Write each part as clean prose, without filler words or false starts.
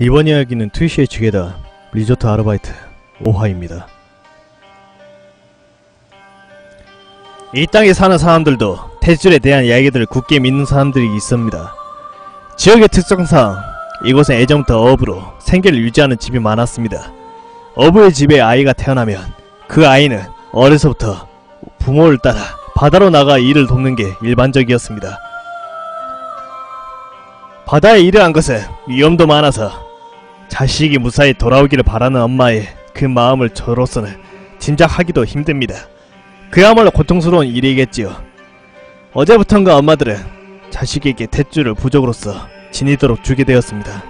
이번 이야기는 트위시의 지게다 리조트 아르바이트 5화입니다. 이 땅에 사는 사람들도 탯줄에 대한 이야기들을 굳게 믿는 사람들이 있습니다. 지역의 특성상 이곳은 예전부터 어부로 생계를 유지하는 집이 많았습니다. 어부의 집에 아이가 태어나면 그 아이는 어려서부터 부모를 따라 바다로 나가 일을 돕는 게 일반적이었습니다. 바다에 일을 한 것은 위험도 많아서 자식이 무사히 돌아오기를 바라는 엄마의 그 마음을 저로서는 짐작하기도 힘듭니다. 그야말로 고통스러운 일이겠지요. 어제부턴가 엄마들은 자식에게 탯줄을 부적으로서 지니도록 주게 되었습니다.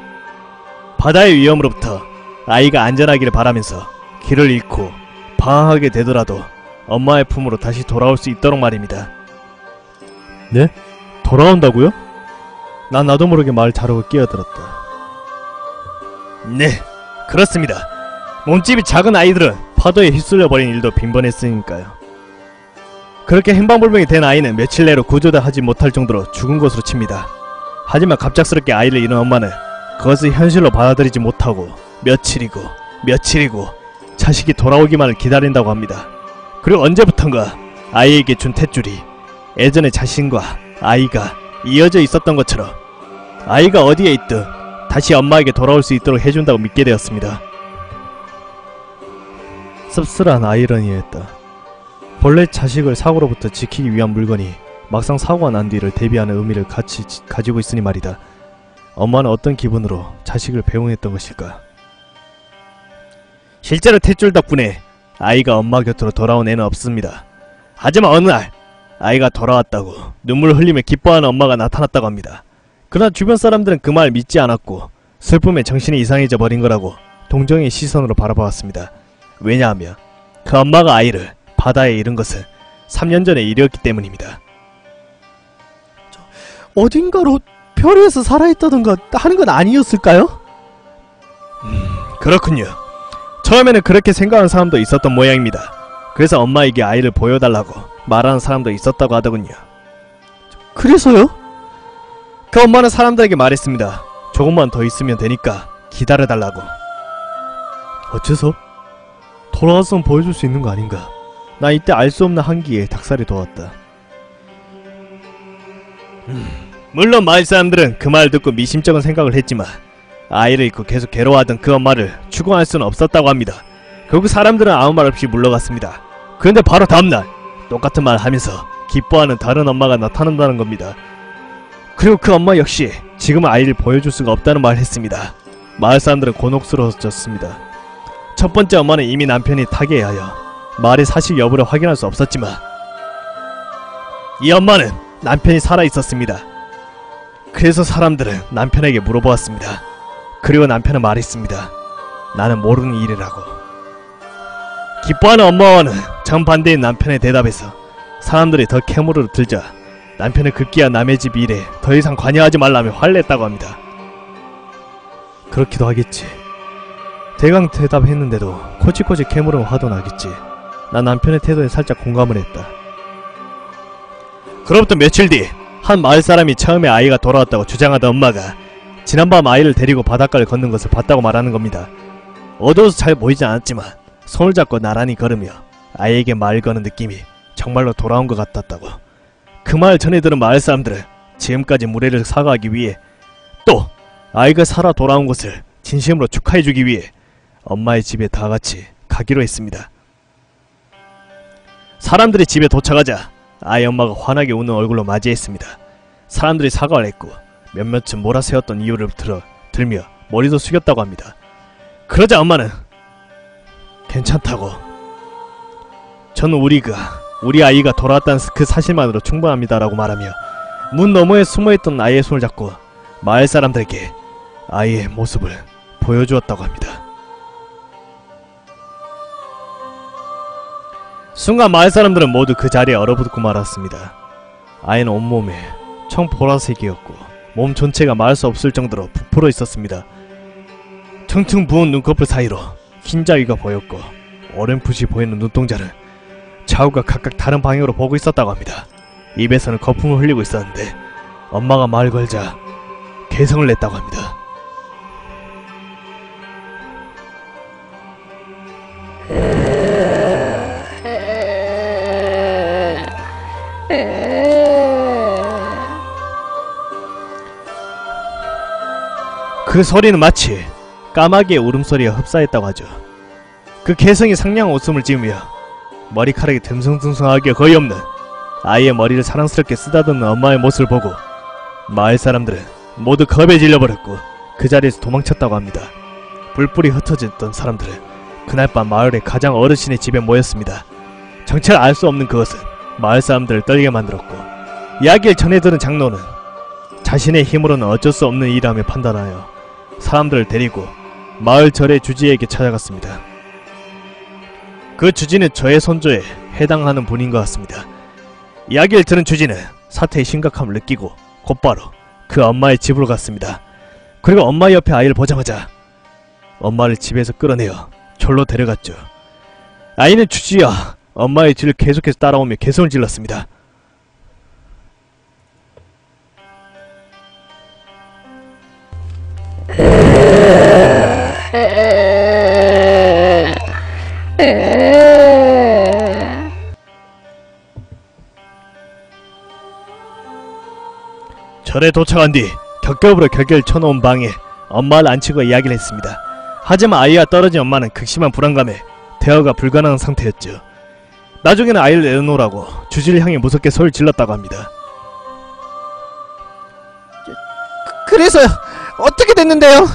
바다의 위험으로부터 아이가 안전하기를 바라면서 길을 잃고 방황하게 되더라도 엄마의 품으로 다시 돌아올 수 있도록 말입니다. 네? 돌아온다고요? 난 나도 모르게 말 자르고 끼어들었다. 네, 그렇습니다. 몸집이 작은 아이들은 파도에 휩쓸려버린 일도 빈번했으니까요. 그렇게 행방불명이 된 아이는 며칠 내로 구조도 하지 못할 정도로 죽은 것으로 칩니다. 하지만 갑작스럽게 아이를 잃은 엄마는 그것을 현실로 받아들이지 못하고 며칠이고 자식이 돌아오기만을 기다린다고 합니다. 그리고 언제부턴가 아이에게 준 탯줄이 예전에 자신과 아이가 이어져 있었던 것처럼 아이가 어디에 있든 다시 엄마에게 돌아올 수 있도록 해준다고 믿게 되었습니다. 씁쓸한 아이러니였다. 본래 자식을 사고로부터 지키기 위한 물건이 막상 사고가 난 뒤를 대비하는 의미를 같이 가지고 있으니 말이다. 엄마는 어떤 기분으로 자식을 배웅했던 것일까? 실제로 탯줄 덕분에 아이가 엄마 곁으로 돌아온 애는 없습니다. 하지만 어느 날 아이가 돌아왔다고 눈물을 흘리며 기뻐하는 엄마가 나타났다고 합니다. 그러나 주변 사람들은 그 말 믿지 않았고 슬픔에 정신이 이상해져 버린 거라고 동정의 시선으로 바라보았습니다. 왜냐하면 그 엄마가 아이를 바다에 잃은 것은 3년 전의 일이었기 때문입니다. 어딘가로 표류해서 살아있다던가 하는 건 아니었을까요? 그렇군요. 처음에는 그렇게 생각하는 사람도 있었던 모양입니다. 그래서 엄마에게 아이를 보여달라고 말하는 사람도 있었다고 하더군요. 그래서요? 그 엄마는 사람들에게 말했습니다. 조금만 더 있으면 되니까 기다려달라고. 어째서? 돌아왔으면 보여줄 수 있는 거 아닌가? 나 이때 알 수 없는 한기에 닭살이 돋았다. 물론 마을 사람들은 그 말 듣고 미심쩍은 생각을 했지만 아이를 잃고 계속 괴로워하던 그 엄마를 추궁할 수는 없었다고 합니다. 결국 사람들은 아무 말 없이 물러갔습니다. 그런데 바로 다음날 똑같은 말을 하면서 기뻐하는 다른 엄마가 나타난다는 겁니다. 그리고 그 엄마 역시 지금은 아이를 보여줄 수가 없다는 말을 했습니다. 마을 사람들은 곤혹스러워졌습니다. 첫 번째 엄마는 이미 남편이 타계하여 말의 사실 여부를 확인할 수 없었지만 이 엄마는 남편이 살아있었습니다. 그래서 사람들은 남편에게 물어보았습니다. 그리고 남편은 말했습니다. 나는 모르는 일이라고. 기뻐하는 엄마와는 정반대인 남편의 대답에서 사람들이 더 캐물어 들자 남편은 급기야 남의 집 일에 더 이상 관여하지 말라며 화를 합니다. 그렇기도 하겠지. 대강 대답했는데도 코치코치 캐물으면 화도 나겠지. 난 남편의 태도에 살짝 공감을 했다. 그로부터 며칠 뒤 한 마을 사람이 처음에 아이가 돌아왔다고 주장하던 엄마가 지난밤 아이를 데리고 바닷가를 걷는 것을 봤다고 말하는 겁니다. 어두워서 잘 보이지 않았지만 손을 잡고 나란히 걸으며 아이에게 말 거는 느낌이 정말로 돌아온 것 같았다고. 그 말 전해 들은 마을 사람들은 지금까지 무례를 사과하기 위해 또 아이가 살아 돌아온 것을 진심으로 축하해주기 위해 엄마의 집에 다같이 가기로 했습니다. 사람들이 집에 도착하자 아이 엄마가 환하게 웃는 얼굴로 맞이했습니다. 사람들이 사과를 했고 몇몇은 몰아세웠던 이유를 들며 머리도 숙였다고 합니다. 그러자 엄마는 괜찮다고. 저는 우리 아이가 돌아왔다는 그 사실만으로 충분합니다라고 말하며 문 너머에 숨어있던 아이의 손을 잡고 마을 사람들에게 아이의 모습을 보여주었다고 합니다. 순간 마을 사람들은 모두 그 자리에 얼어붙고 말았습니다. 아이는 온몸에 청보라색이었고 몸 전체가 말할 수 없을 정도로 부풀어 있었습니다. 퉁퉁 부은 눈꺼풀 사이로 흰자위가 보였고 어렴풋이 보이는 눈동자는 좌우가 각각 다른 방향으로 보고 있었다고 합니다. 입에서는 거품을 흘리고 있었는데 엄마가 말 걸자 개성을 냈다고 합니다. 그 소리는 마치 까마귀의 울음소리에 흡사했다고 하죠. 그 개성이 상냥한 웃음을 지으며 머리카락이 듬성듬성하기가 거의 없는 아이의 머리를 사랑스럽게 쓰다듬는 엄마의 모습을 보고 마을 사람들은 모두 겁에 질려버렸고 그 자리에서 도망쳤다고 합니다. 불불이 흩어졌던 사람들은 그날 밤 마을의 가장 어르신의 집에 모였습니다. 정체를 알 수 없는 그것은 마을 사람들을 떨게 만들었고 이야기를 전해 들은 장로는 자신의 힘으로는 어쩔 수 없는 일이라며 판단하여 사람들을 데리고 마을 절의 주지에게 찾아갔습니다. 그 주지는 저의 손조에 해당하는 분인 것 같습니다. 이야기를 들은 주지는 사태의 심각함을 느끼고 곧바로 그 엄마의 집으로 갔습니다. 그리고 엄마 옆에 아이를 보자마자 엄마를 집에서 끌어내어 절로 데려갔죠. 아이는 주지와 엄마의 뒤를 계속해서 따라오며 개성을 질렀습니다. 절에 도착한 뒤 겹겹으로 격결 쳐놓은 방에 엄마를 앉히고 이야기를 했습니다. 하지만 아이와 떨어진 엄마는 극심한 불안감에 대화가 불가능한 상태였죠. 나중에는 아이를 내려놓으라고 주지를 향해 무섭게 소리를 질렀다고 합니다. 그래서요. 어떻게 됐는데요?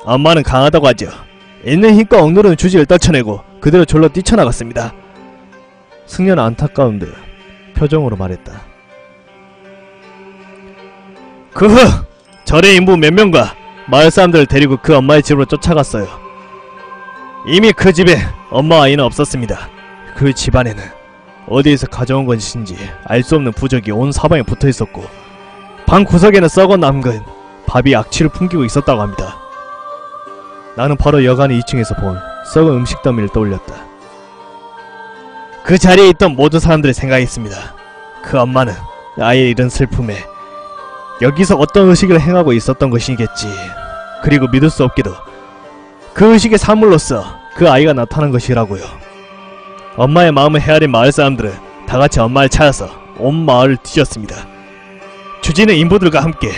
엄마는 강하다고 하죠. 있는 힘껏 억누르는 주지를 떨쳐내고 그대로 절로 뛰쳐나갔습니다. 승려는 안타까운 듯 표정으로 말했다. 그 후 절의 인부 몇 명과 마을 사람들을 데리고 그 엄마의 집으로 쫓아갔어요. 이미 그 집에 엄마와 아이는 없었습니다. 그 집안에는 어디에서 가져온 것인지 알 수 없는 부적이 온 사방에 붙어있었고 방 구석에는 썩어 남은 밥이 악취를 풍기고 있었다고 합니다. 나는 바로 여간에 2층에서 본 썩은 음식 더미를 떠올렸다. 그 자리에 있던 모든 사람들이 생각했습니다. 그 엄마는 아이의 이런 슬픔에 여기서 어떤 의식을 행하고 있었던 것이겠지. 그리고 믿을 수 없게도 그 의식의 산물로서 그 아이가 나타난 것이라고요. 엄마의 마음을 헤아린 마을 사람들은 다같이 엄마를 찾아서 온 마을을 뒤졌습니다. 주지는 인부들과 함께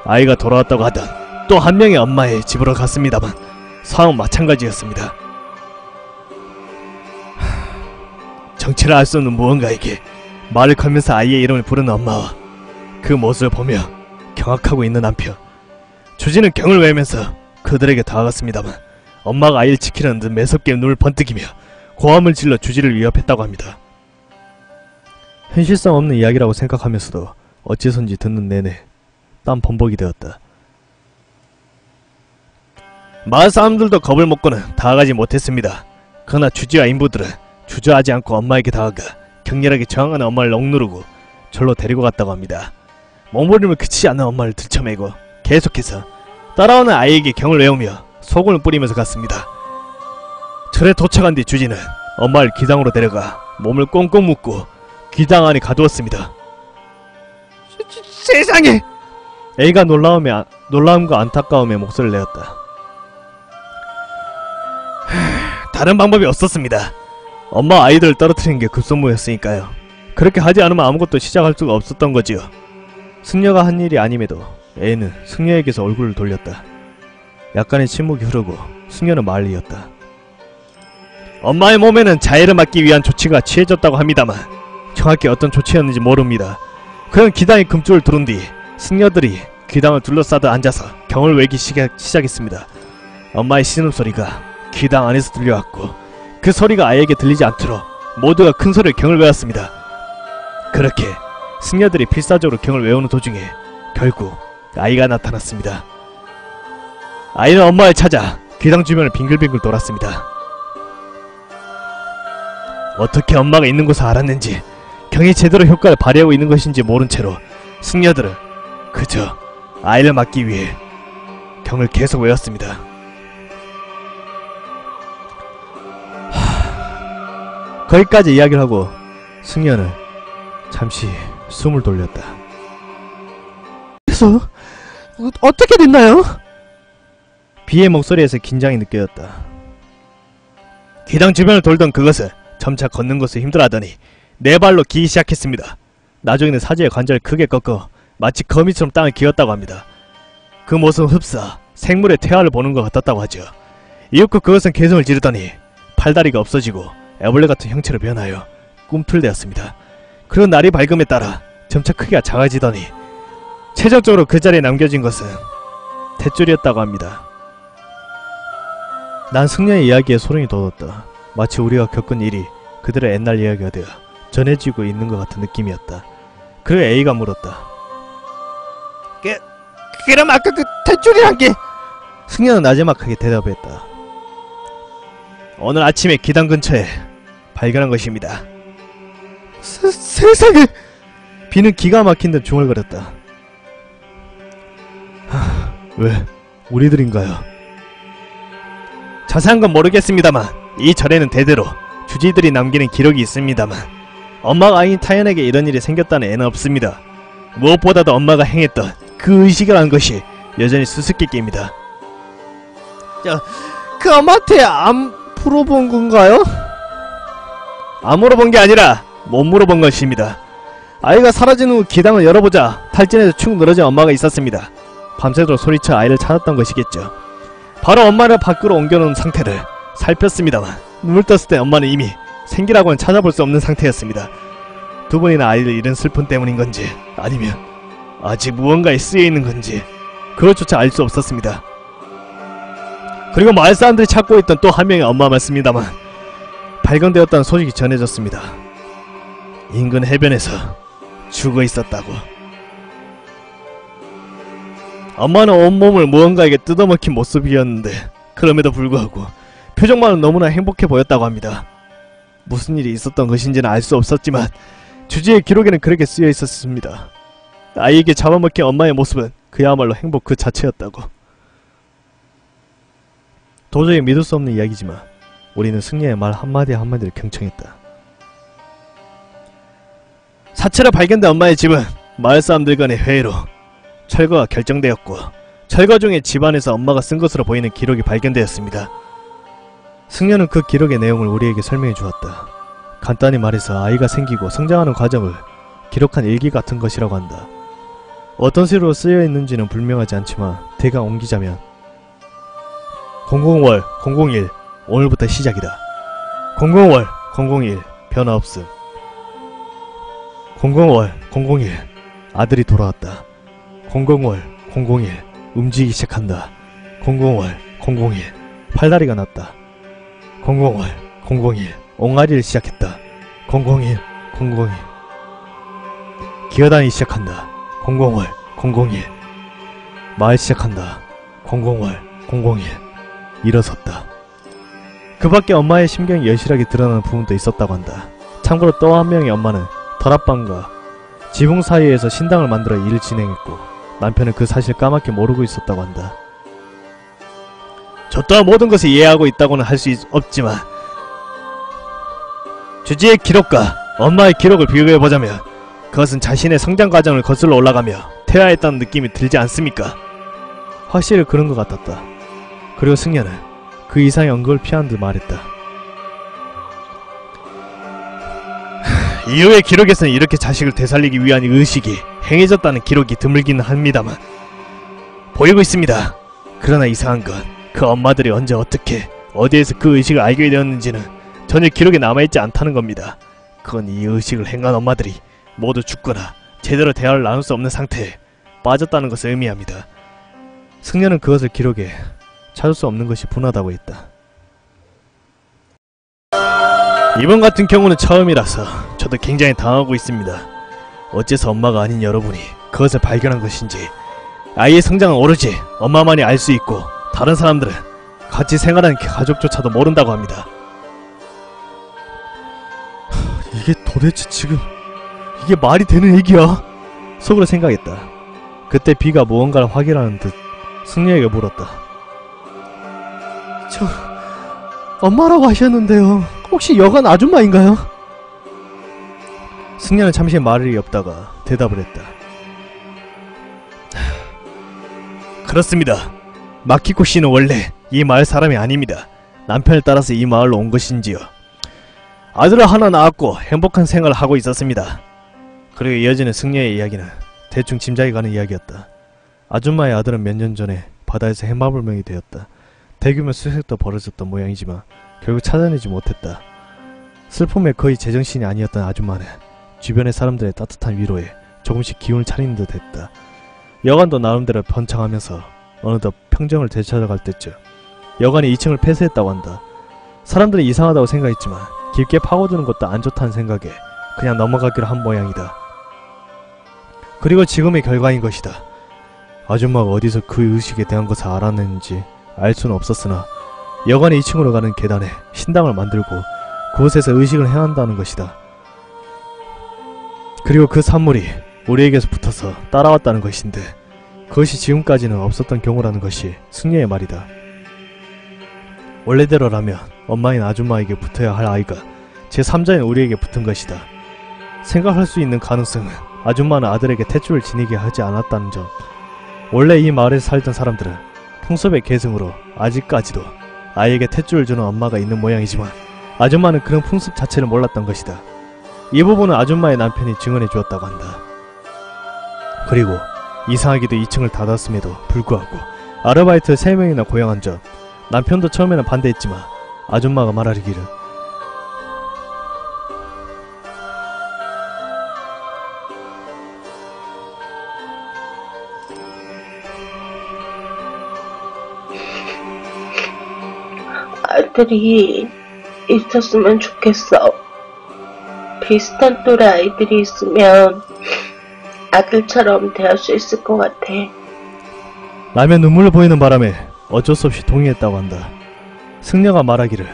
아이가 돌아왔다고 하던 또 한 명의 엄마의 집으로 갔습니다만 상황은 마찬가지였습니다. 정체를 알 수 없는 무언가에게 말을 걸면서 아이의 이름을 부르는 엄마와 그 모습을 보며 경악하고 있는 남편. 주지는 경을 외면서 그들에게 다가갔습니다만 엄마가 아이를 지키려는 듯 매섭게 눈을 번뜩이며 고함을 질러 주지를 위협했다고 합니다. 현실성 없는 이야기라고 생각하면서도 어째선지 듣는 내내 땀 범벅이 되었다. 마을 사람들도 겁을 먹고는 다가가지 못했습니다. 그러나 주지와 인부들은 주저하지 않고 엄마에게 다가가 격렬하게 저항하는 엄마를 억누르고 절로 데리고 갔다고 합니다. 몸부림을 그치지 않는 엄마를 들쳐매고 계속해서 따라오는 아이에게 경을 외우며 소금을 뿌리면서 갔습니다. 절에 도착한 뒤 주지는 엄마를 기당으로 데려가 몸을 꽁꽁 묶고 기당 안에 가두었습니다. 세상에! A가 놀라움과 안타까움에 목소리를 내었다. 다른 방법이 없었습니다. 엄마 아이들을 떨어뜨리는 게 급선무였으니까요. 그렇게 하지 않으면 아무것도 시작할 수가 없었던 거지요. 승려가 한 일이 아님에도 A는 승려에게서 얼굴을 돌렸다. 약간의 침묵이 흐르고 승려는 말을 이었다. 엄마의 몸에는 자해를 막기 위한 조치가 취해졌다고 합니다만 정확히 어떤 조치였는지 모릅니다. 그는 기당에 금줄을 두른 뒤 승려들이 기당을 둘러싸듯 앉아서 경을 외기 시작했습니다. 엄마의 신음소리가 기당 안에서 들려왔고 그 소리가 아이에게 들리지 않도록 모두가 큰 소리로 경을 외웠습니다. 그렇게 승려들이 필사적으로 경을 외우는 도중에 결국 아이가 나타났습니다. 아이는 엄마를 찾아 기당 주변을 빙글빙글 돌았습니다. 어떻게 엄마가 있는 곳을 알았는지 경이 제대로 효과를 발휘하고 있는 것인지 모른 채로 승려들은 그저 아이를 막기 위해 경을 계속 외웠습니다. 거기까지 이야기를 하고 승려는 잠시 숨을 돌렸다. 그래서 어떻게 됐나요? 비의 목소리에서 긴장이 느껴졌다. 기당 주변을 돌던 그것은 점차 걷는 것을 힘들어하더니 네 발로 기기 시작했습니다. 나중에는 사지의 관절을 크게 꺾어 마치 거미처럼 땅을 기었다고 합니다. 그 모습은 흡사 생물의 퇴화를 보는 것 같았다고 하죠. 이윽고 그것은 개성을 지르더니 팔다리가 없어지고 애벌레 같은 형체로 변하여 꿈틀대었습니다. 그런 날이 밝음에 따라 점차 크기가 작아지더니 최종적으로 그 자리에 남겨진 것은 탯줄이었다고 합니다. 난 승려의 이야기에 소름이 돋았다. 마치 우리가 겪은 일이 그들의 옛날 이야기가 되어 전해지고 있는 것 같은 느낌이었다. 그리고 A가 물었다. 그럼 아까 그 탯줄이란 게... 승려는 나지막하게 대답했다. 오늘 아침에 기단 근처에 발견한 것입니다. 세상에! 비는 기가 막힌 듯 중얼거렸다. 왜? 우리들인가요? 자세한 건 모르겠습니다만 이 절에는 대대로 주지들이 남기는 기록이 있습니다만 엄마가 아닌 타연에게 이런 일이 생겼다는 애는 없습니다. 무엇보다도 엄마가 행했던 그 의식이라는 것이 여전히 수수께끼입니다. 그 엄마한테 안 물어본 건가요? 안 물어본 게 아니라 못 물어본 것입니다. 아이가 사라진 후 기당을 열어보자 탈진해서 축 늘어진 엄마가 있었습니다. 밤새도록 소리쳐 아이를 찾았던 것이겠죠. 바로 엄마를 밖으로 옮겨놓은 상태를 살폈습니다만 눈을 떴을 때 엄마는 이미 생기라고는 찾아볼 수 없는 상태였습니다. 두 번이나 아이를 잃은 슬픔 때문인 건지 아니면 아직 무언가에 쓰여있는 건지 그것조차 알 수 없었습니다. 그리고 마을 사람들이 찾고 있던 또 한 명의 엄마 맞습니다만 발견되었다는 소식이 전해졌습니다. 인근 해변에서 죽어 있었다고. 엄마는 온몸을 무언가에게 뜯어먹힌 모습이었는데 그럼에도 불구하고 표정만은 너무나 행복해 보였다고 합니다. 무슨 일이 있었던 것인지는 알 수 없었지만 주지의 기록에는 그렇게 쓰여 있었습니다. 아이에게 잡아먹힌 엄마의 모습은 그야말로 행복 그 자체였다고. 도저히 믿을 수 없는 이야기지만 우리는 승려의 말 한마디 한마디를 경청했다. 사체로 발견된 엄마의 집은 마을 사람들 간의 회의로 철거가 결정되었고 철거 중에 집안에서 엄마가 쓴 것으로 보이는 기록이 발견되었습니다. 승려는 그 기록의 내용을 우리에게 설명해 주었다. 간단히 말해서 아이가 생기고 성장하는 과정을 기록한 일기 같은 것이라고 한다. 어떤 식으로 쓰여 있는지는 불명하지 않지만 대강 옮기자면 00월 001 오늘부터 시작이다. 00월 001 변화 없음. 00월 001 아들이 돌아왔다. 00월 001 움직이기 시작한다. 00월 001 팔다리가 났다. 00월 001 옹알이를 시작했다. 001 001 기어다니기 시작한다. 00월 001 말 시작한다. 00월 001 일어섰다. 그 밖에 엄마의 심경이 여실하게 드러나는 부분도 있었다고 한다. 참고로 또 한 명의 엄마는 다락방과 지붕 사이에서 신당을 만들어 일을 진행했고 남편은 그 사실을 까맣게 모르고 있었다고 한다. 저 또한 모든 것을 이해하고 있다고는 할 수 없지만 주지의 기록과 엄마의 기록을 비교해보자면 그것은 자신의 성장 과정을 거슬러 올라가며 퇴화했다는 느낌이 들지 않습니까? 확실히 그런 것 같았다. 그리고 승려는 그 이상의 언급을 피한 듯 말했다. 이후의 기록에서는 이렇게 자식을 되살리기 위한 의식이 행해졌다는 기록이 드물기는 합니다만 보이고 있습니다. 그러나 이상한 건 그 엄마들이 언제 어떻게 어디에서 그 의식을 알게 되었는지는 전혀 기록에 남아있지 않다는 겁니다. 그건 이 의식을 행한 엄마들이 모두 죽거나 제대로 대화를 나눌 수 없는 상태에 빠졌다는 것을 의미합니다. 승려는 그것을 기록에 찾을 수 없는 것이 분하다고 했다. 이번 같은 경우는 처음이라서 저도 굉장히 당하고 있습니다. 어째서 엄마가 아닌 여러분이 그것을 발견한 것인지 아이의 성장은 오로지 엄마만이 알 수 있고 다른 사람들은 같이 생활하는 가족조차도 모른다고 합니다. 이게 도대체 지금 이게 말이 되는 얘기야? 속으로 생각했다. 그때 비가 무언가를 확인하는 듯 승려에게 물었다. 저 엄마라고 하셨는데요. 혹시 여관 아줌마인가요? 승려는 잠시 말이 없다가 대답을 했다. 그렇습니다. 마키코 씨는 원래 이 마을 사람이 아닙니다. 남편을 따라서 이 마을로 온 것인지요. 아들을 하나 낳았고 행복한 생활을 하고 있었습니다. 그리고 이어지는 승려의 이야기는 대충 짐작이 가는 이야기였다. 아줌마의 아들은 몇 년 전에 바다에서 해마불명이 되었다. 대규모 수색도 벌어졌던 모양이지만 결국 찾아내지 못했다. 슬픔에 거의 제정신이 아니었던 아줌마는 주변의 사람들의 따뜻한 위로에 조금씩 기운을 차리는 듯 했다. 여관도 나름대로 번창하면서 어느덧 평정을 되찾아갈 때쯤 여관이 2층을 폐쇄했다고 한다. 사람들이 이상하다고 생각했지만 깊게 파고드는 것도 안 좋다는 생각에 그냥 넘어가기로 한 모양이다. 그리고 지금의 결과인 것이다. 아줌마가 어디서 그 의식에 대한 것을 알아냈는지 알 수는 없었으나 여관의 2층으로 가는 계단에 신당을 만들고 그곳에서 의식을 행한다는 것이다. 그리고 그 산물이 우리에게서 붙어서 따라왔다는 것인데 그것이 지금까지는 없었던 경우라는 것이 승려의 말이다. 원래대로라면 엄마인 아줌마에게 붙어야 할 아이가 제3자인 우리에게 붙은 것이다. 생각할 수 있는 가능성은 아줌마는 아들에게 탯줄을 지니게 하지 않았다는 점. 원래 이 마을에서 살던 사람들은 풍습의 계승으로 아직까지도 아이에게 탯줄을 주는 엄마가 있는 모양이지만 아줌마는 그런 풍습 자체를 몰랐던 것이다. 이 부분은 아줌마의 남편이 증언해 주었다고 한다. 그리고 이상하게도 2층을 닫았음에도 불구하고 아르바이트 3명이나 고용한 점. 남편도 처음에는 반대했지만 아줌마가 말하기를 아들이 있었으면 좋겠어. 비슷한 또래 아이들이 있으면 아들처럼 대할 수 있을 것 같아. 라며 눈물을 보이는 바람에 어쩔 수 없이 동의했다고 한다. 승려가 말하기를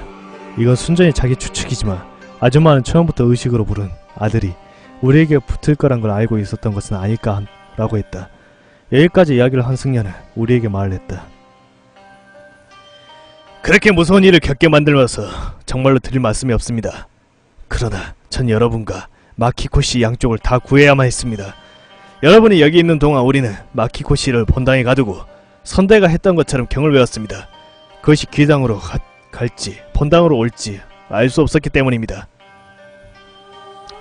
이건 순전히 자기 추측이지만 아줌마는 처음부터 의식으로 부른 아들이 우리에게 붙을 거란 걸 알고 있었던 것은 아닐까 라고 했다. 여기까지 이야기를 한 승려는 우리에게 말을 했다. 그렇게 무서운 일을 겪게 만들면서 정말로 드릴 말씀이 없습니다. 그러나 전 여러분과 마키코 씨 양쪽을 다 구해야만 했습니다. 여러분이 여기 있는 동안 우리는 마키코 씨를 본당에 가두고 선대가 했던 것처럼 경을 외웠습니다. 그것이 귀당으로 갈지 본당으로 올지 알 수 없었기 때문입니다.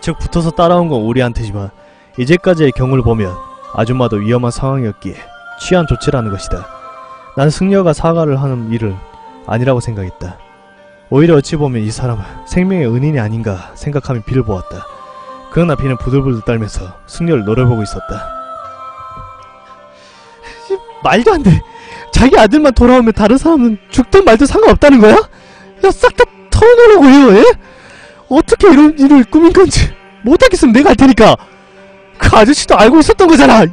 즉 붙어서 따라온 건 우리한테지만 이제까지의 경을 보면 아줌마도 위험한 상황이었기에 취한 조치라는 것이다. 난 승려가 사과를 하는 일은 아니라고 생각했다. 오히려 어찌 보면 이 사람은 생명의 은인이 아닌가 생각하며 비를 보았다. 그러나 비는 부들부들 떨면서 승려를 노려보고 있었다. 말도 안 돼. 자기 아들만 돌아오면 다른 사람은 죽든 말든 상관없다는 거야? 야, 싹 다 털어놓으라고 해요, 예? 어떻게 이런 일을 꾸민 건지 못하겠으면 내가 할 테니까. 그 아저씨도 알고 있었던 거잖아.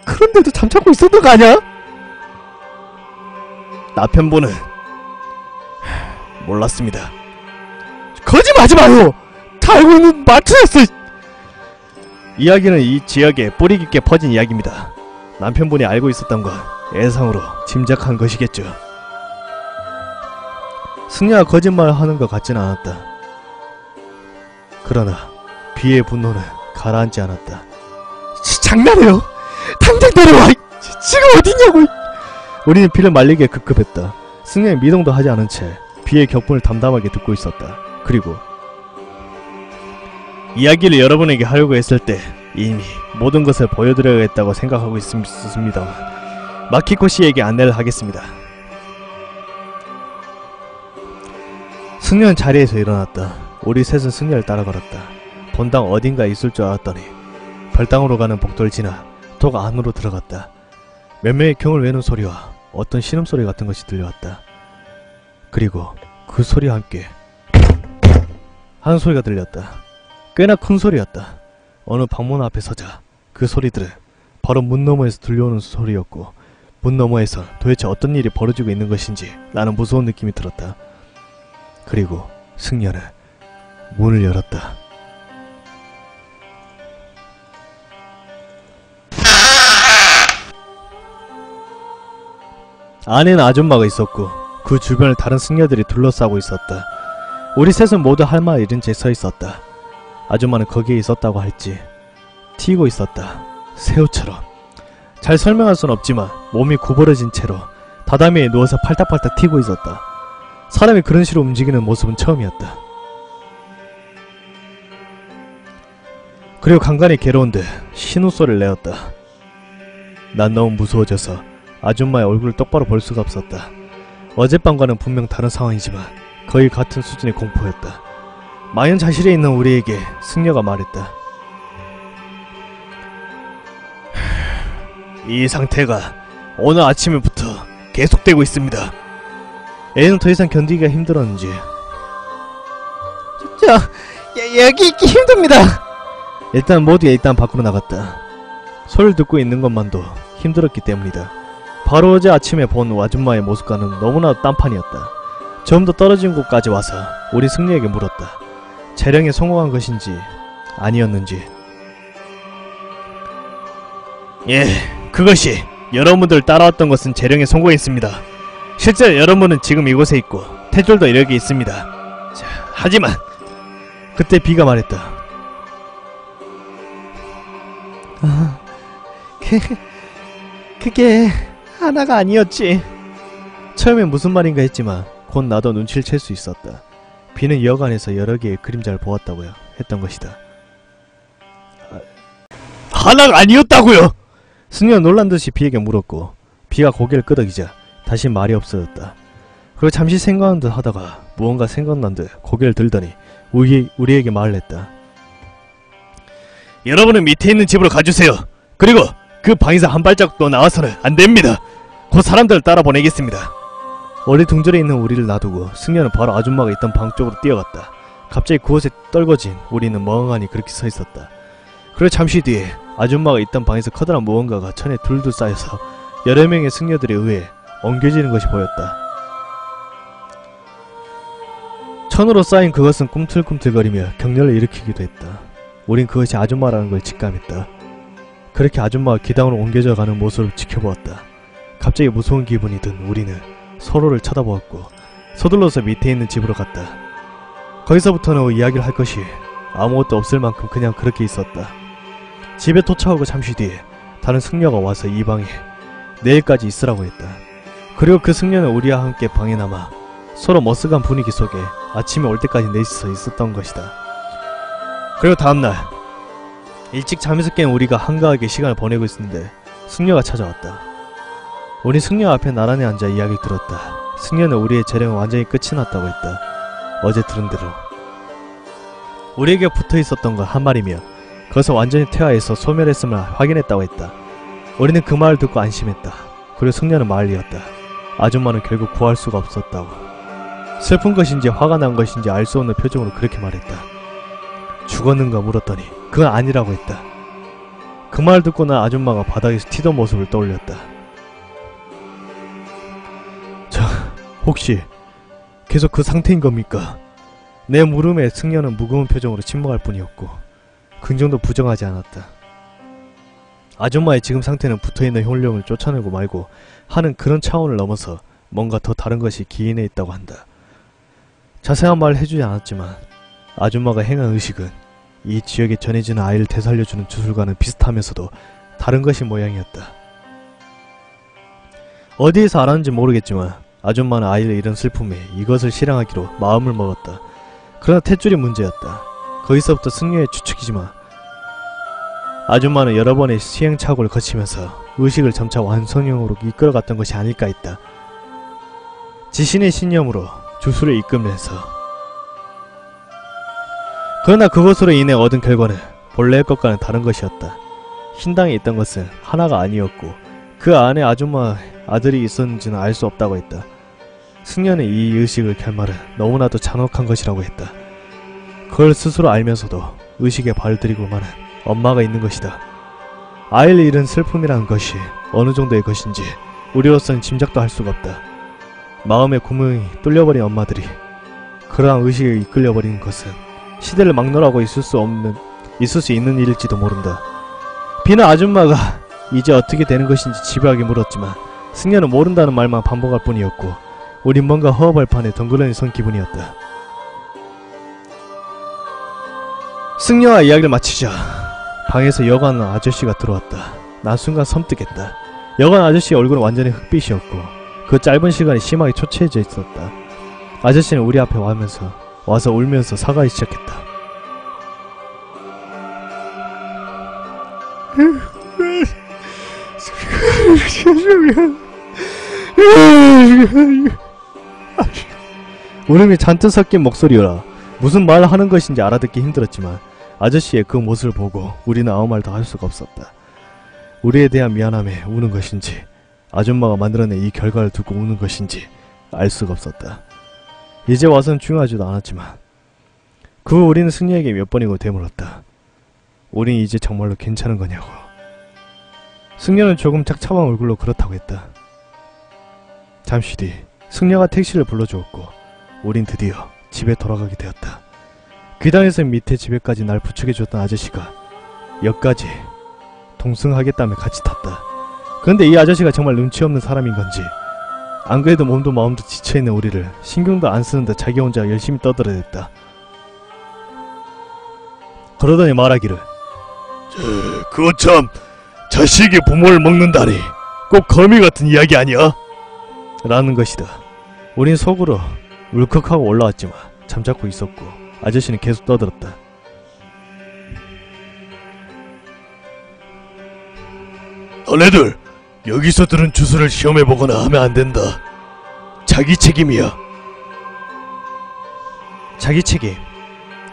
그런데도 잠자고 있었던 거 아니야? 남편분은 몰랐습니다. 거짓말하지 마요. 다 알고 있는 말투였어. 이야기는 이 지역에 뿌리 깊게 퍼진 이야기입니다. 남편분이 알고 있었던 건 예상으로 짐작한 것이겠죠. 승려가 거짓말을 하는 것 같지는 않았다. 그러나 비의 분노는 가라앉지 않았다. 장난해요. 당장 데려와. 지금 어딨냐고. 우리는 비를 말리기에 급급했다. 승려는 미동도 하지 않은 채 비의 격분을 담담하게 듣고 있었다. 그리고 이야기를 여러분에게 하려고 했을 때 이미 모든 것을 보여드려야겠다고 생각하고 있습니다만 마키코 씨에게 안내를 하겠습니다. 승려는 자리에서 일어났다. 우리 셋은 승려를 따라 걸었다. 본당 어딘가에 있을 줄 알았더니 별당으로 가는 복도를 지나 독 안으로 들어갔다. 몇 명의 경을 외는 소리와 어떤 신음소리 같은 것이 들려왔다. 그리고 그 소리와 함께 하는 소리가 들렸다. 꽤나 큰 소리였다. 어느 방문 앞에 서자 그 소리들은 바로 문 너머에서 들려오는 소리였고 문 너머에서 도대체 어떤 일이 벌어지고 있는 것인지 나는 무서운 느낌이 들었다. 그리고 승려는 문을 열었다. 안에는 아줌마가 있었고 그 주변을 다른 승려들이 둘러싸고 있었다. 우리 셋은 모두 할 말 잃은 채 서 있었다. 아줌마는 거기에 있었다고 할지 튀고 있었다. 새우처럼. 잘 설명할 순 없지만 몸이 구부러진 채로 다다미에 누워서 팔딱팔딱 튀고 있었다. 사람이 그런 식으로 움직이는 모습은 처음이었다. 그리고 간간히 괴로운 듯 신음소리를 내었다. 난 너무 무서워져서 아줌마의 얼굴을 똑바로 볼 수가 없었다. 어젯밤과는 분명 다른 상황이지만 거의 같은 수준의 공포였다. 망연자실에 있는 우리에게 승려가 말했다. 이 상태가 오늘 아침부터 계속되고 있습니다. 애는 더 이상 견디기가 힘들었는지 여기 있기 힘듭니다. 일단 모두 일단 밖으로 나갔다. 소리를 듣고 있는 것만도 힘들었기 때문이다. 바로 어제 아침에 본 아줌마의 모습과는 너무나 딴판이었다. 좀 더 떨어진 곳까지 와서 우리 승리에게 물었다. 재령에 성공한 것인지 아니었는지. 예, 그것이 여러분들 따라왔던 것은 재령에 성공했습니다. 실제로 여러분은 지금 이곳에 있고 태줄도 여기 있습니다. 자, 하지만 그때 비가 말했다. 그게 하나가 아니었지. 처음엔 무슨 말인가 했지만 곧 나도 눈치를 챌 수 있었다. 비는 여간에서 여러 개의 그림자를 보았다고요 했던 것이다. 하나가 아니었다고요! 승려는 놀란 듯이 비에게 물었고 비가 고개를 끄덕이자 다시 말이 없어졌다. 그리고 잠시 생각한 듯 하다가 무언가 생각난 듯 고개를 들더니 우리에게 말을 했다. 여러분은 밑에 있는 집으로 가주세요. 그리고 그 방에서 한 발짝도 나와서는 안됩니다. 곧 사람들을 따라 보내겠습니다. 어리둥절해 있는 우리를 놔두고 승려는 바로 아줌마가 있던 방 쪽으로 뛰어갔다. 갑자기 그곳에 떨궈진 우리는 멍하니 그렇게 서 있었다. 그리고 잠시 뒤에 아줌마가 있던 방에서 커다란 무언가가 천에 둘둘 쌓여서 여러 명의 승려들에 의해 엉겨지는 것이 보였다. 천으로 쌓인 그것은 꿈틀꿈틀거리며 격렬을 일으키기도 했다. 우린 그것이 아줌마라는 걸 직감했다. 그렇게 아줌마가 기당으로 옮겨져 가는 모습을 지켜보았다. 갑자기 무서운 기분이 든 우리는 서로를 쳐다보았고 서둘러서 밑에 있는 집으로 갔다. 거기서부터는 이야기를 할 것이 아무것도 없을 만큼 그냥 그렇게 있었다. 집에 도착하고 잠시 뒤에 다른 승려가 와서 이 방에 내일까지 있으라고 했다. 그리고 그 승려는 우리와 함께 방에 남아 서로 머쓱한 분위기 속에 아침에 올 때까지 넷이서 있었던 것이다. 그리고 다음날 일찍 잠에서 깬 우리가 한가하게 시간을 보내고 있었는데 승려가 찾아왔다. 우리 승려 앞에 나란히 앉아 이야기를 들었다. 승려는 우리의 재령은 완전히 끝이 났다고 했다. 어제 들은 대로 우리에게 붙어있었던 건 한 마리며 거기서 완전히 퇴화해서 소멸했음을 확인했다고 했다. 우리는 그 말을 듣고 안심했다. 그리고 승려는 말을 이었다. 아줌마는 결국 구할 수가 없었다고. 슬픈 것인지 화가 난 것인지 알 수 없는 표정으로 그렇게 말했다. 죽었는가 물었더니 그건 아니라고 했다. 그 말을 듣고 난 아줌마가 바닥에서 튀던 모습을 떠올렸다. 혹시 계속 그 상태인 겁니까? 내 물음에 승려는 무거운 표정으로 침묵할 뿐이었고 긍정도 부정하지 않았다. 아줌마의 지금 상태는 붙어있는 혈령을 쫓아내고 말고 하는 그런 차원을 넘어서 뭔가 더 다른 것이 기인해 있다고 한다. 자세한 말을 해주지 않았지만 아줌마가 행한 의식은 이 지역에 전해지는 아이를 되살려주는 주술과는 비슷하면서도 다른 것이 모양이었다. 어디에서 알았는지 모르겠지만 아줌마는 아이를 잃은 슬픔에 이것을 실행하기로 마음을 먹었다. 그러나 탯줄이 문제였다. 거기서부터 승려의 추측이지만 아줌마는 여러 번의 시행착오를 거치면서 의식을 점차 완성형으로 이끌어갔던 것이 아닐까 했다. 지신의 신념으로 주술을 이끌면서. 그러나 그것으로 인해 얻은 결과는 본래의 것과는 다른 것이었다. 흰당에 있던 것은 하나가 아니었고 그 안에 아줌마 아들이 있었는지는 알 수 없다고 했다. 승려는 이 의식을 결말은 너무나도 잔혹한 것이라고 했다. 그걸 스스로 알면서도 의식에 발을 들이고 마는 엄마가 있는 것이다. 아이를 잃은 슬픔이라는 것이 어느 정도의 것인지 우리로서는 짐작도 할 수가 없다. 마음의 구멍이 뚫려버린 엄마들이 그러한 의식에 이끌려버리는 것은 시대를 막론하고 있을 수 있는 일일지도 모른다. 비는 아줌마가 이제 어떻게 되는 것인지 집요하게 물었지만 승려는 모른다는 말만 반복할 뿐이었고 우린 뭔가 허허벌판에 덩그러니 선 기분이었다. 승려와 이야기를 마치자 방에서 여관 아저씨가 들어왔다. 난 순간 섬뜩했다. 여관 아저씨의 얼굴은 완전히 흑빛이었고 그 짧은 시간에 심하게 초췌해져 있었다. 아저씨는 우리 앞에 와서 울면서 사과하기 시작했다. 울음이 잔뜩 섞인 목소리라 무슨 말을 하는 것인지 알아듣기 힘들었지만 아저씨의 그 모습을 보고 우리는 아무 말도 할 수가 없었다. 우리에 대한 미안함에 우는 것인지 아줌마가 만들어낸 이 결과를 두고 우는 것인지 알 수가 없었다. 이제 와서는 중요하지도 않았지만 그 후 우리는 승리에게 몇 번이고 되물었다. 우린 이제 정말로 괜찮은 거냐고. 승려는 조금 착잡한 얼굴로 그렇다고 했다. 잠시 뒤 승려가 택시를 불러주었고 우린 드디어 집에 돌아가게 되었다. 귀당에서 밑에 집에까지 날 부축해줬던 아저씨가 역까지 동승하겠다며 같이 탔다. 그런데 이 아저씨가 정말 눈치 없는 사람인 건지 안 그래도 몸도 마음도 지쳐있는 우리를 신경도 안 쓰는 듯 자기 혼자 열심히 떠들어댔다. 그러더니 말하기를 그거 참 자식이 부모를 먹는다니 꼭 거미 같은 이야기 아니야? 라는 것이다. 우린 속으로 울컥하고 올라왔지만 잠자코 있었고 아저씨는 계속 떠들었다. 너네들 여기서 들은 주소를 시험해보거나 하면 안 된다. 자기 책임이야. 자기 책임.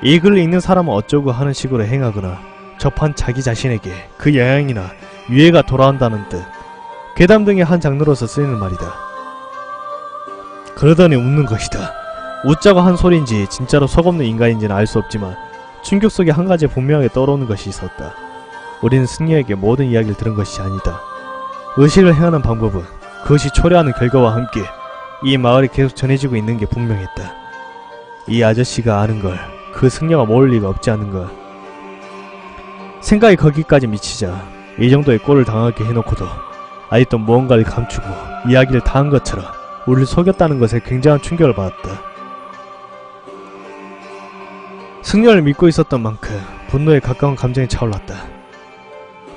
이 글을 읽는 사람은 어쩌고 하는 식으로 행하거나 접한 자기 자신에게 그 영향이나 유해가 돌아온다는 뜻. 괴담 등의 한 장르로서 쓰이는 말이다. 그러더니 웃는 것이다. 웃자고 한 소리인지 진짜로 속없는 인간인지는 알 수 없지만 충격 속에 한 가지 분명하게 떠오르는 것이 있었다. 우리는 승려에게 모든 이야기를 들은 것이 아니다. 의식을 행하는 방법은 그것이 초래하는 결과와 함께 이 마을에 계속 전해지고 있는 게 분명했다. 이 아저씨가 아는 걸 그 승려가 모를 리가 없지 않은 걸. 생각이 거기까지 미치자 이 정도의 꼴을 당하게 해놓고도 아직도 무언가를 감추고 이야기를 다 한 것처럼 우리를 속였다는 것에 굉장한 충격을 받았다. 승려를 믿고 있었던 만큼 분노에 가까운 감정이 차올랐다.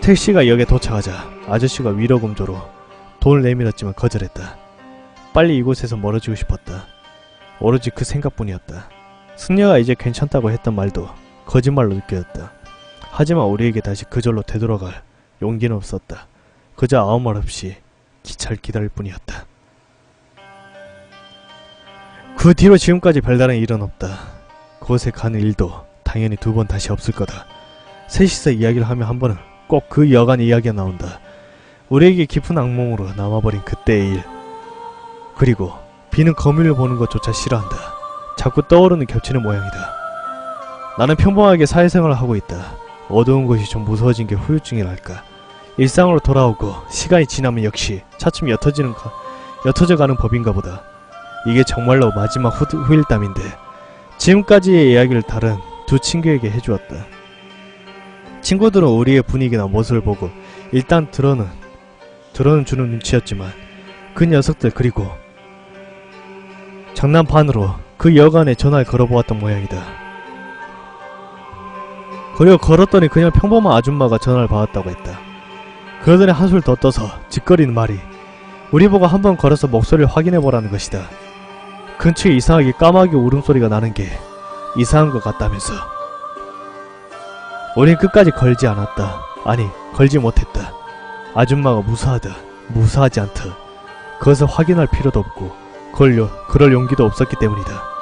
택시가 역에 도착하자 아저씨가 위로금조로 돈을 내밀었지만 거절했다. 빨리 이곳에서 멀어지고 싶었다. 오로지 그 생각뿐이었다. 승려가 이제 괜찮다고 했던 말도 거짓말로 느껴졌다. 하지만 우리에게 다시 그절로 되돌아갈 용기는 없었다. 그저 아무 말 없이 기차를 기다릴 뿐이었다. 그 뒤로 지금까지 별다른 일은 없다. 그곳에 가는 일도 당연히 두 번 다시 없을 거다. 셋이서 이야기를 하면 한 번은 꼭 그 여간 이야기가 나온다. 우리에게 깊은 악몽으로 남아버린 그때의 일. 그리고 비는 거미를 보는 것조차 싫어한다. 자꾸 떠오르는 겹치는 모양이다. 나는 평범하게 사회생활을 하고 있다. 어두운 곳이 좀 무서워진 게 후유증이랄까. 일상으로 돌아오고 시간이 지나면 역시 차츰 옅어져가는 법인가 보다. 이게 정말로 마지막 후일담인데 지금까지의 이야기를 다른 두 친구에게 해주었다. 친구들은 우리의 분위기나 모습을 보고 일단 들어는 주는 눈치였지만 그 녀석들 그리고 장난 반으로 그 여간에 전화를 걸어보았던 모양이다. 그리고 걸었더니 그냥 평범한 아줌마가 전화를 받았다고 했다. 그러더니 한술 더 떠서 짓거리는 말이 우리 보고 한번 걸어서 목소리를 확인해보라는 것이다. 근처에 이상하게 까마귀 울음소리가 나는 게 이상한 것 같다면서. 우린 끝까지 걸지 않았다. 아니 걸지 못했다. 아줌마가 무사하다 무사하지 않다 그것을 확인할 필요도 없고 그럴 용기도 없었기 때문이다.